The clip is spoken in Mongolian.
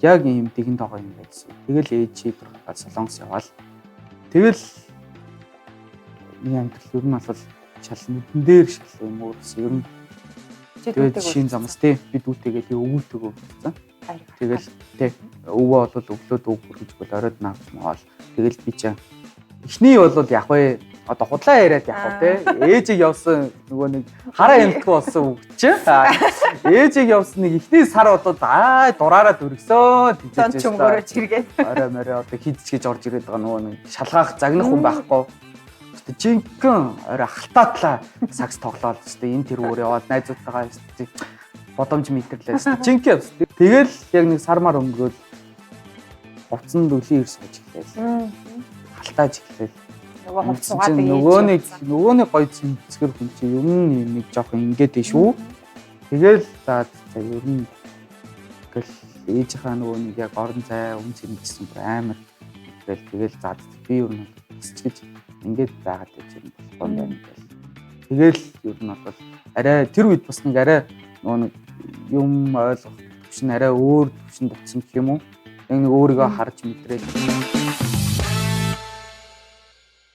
яг ийм тэгэн тоогоо юм байсан. Тэгэл ээж дургал солонгос яваал. Тэгэл энэ амьдрал ер нь бол шал нүдэн дээр шиг юм уу ер нь тэгээд шинэ замс тий бид үүтэйгээ тэг өвөлтөгөө болсон. Тэгэл тий өвөө бол өглөөд өг хүргэж бол оройд наавч маавал тэгэл би чам эхний бол яг вэ одоо худлаа яриад яг тий ээжийг явсан нөгөө нэг хараа юмтгүй болсон үг чи ээжийг явсан нэг эхний сар болоод дураараа дүргсэн тэгж чөмгөрөөж иргээд орой морой одоо хидчгэж орж ирээд байгаа нөгөө нэг шалгаах загнах хүн байхгүй жинхэнэ орой халтаатлаа сакс тоглоод өстэй энэ тэр өөр яваад найзуудтайгаа өстэй бодомж мэдэрлээ өстэй жинхэнэ тэгэл яг нэг сармаар өнгөрөөл хувцсан дөлий ирс гэж хэлээ халтааж эхлэв нөгөө нэг гоё цэцгэр хүн чи юм нэг жоох ингээд шүү тэгэл за ер нь гэл ээжийнхаа нөгөө нэг яг орон зай өмнө зэмжсэн амар тэгэл за би ер нь хэсчиж ингээд байгаад байж юм болохгүй юм байна гэл. Тэгэл ер нь бол арай тэр үед бас нэг арай нөгөө нэг юм ойлгох төвшин арай өөр төвшин дутсан гэх юм уу? Яг нэг өөрийгөө харж мэдрээд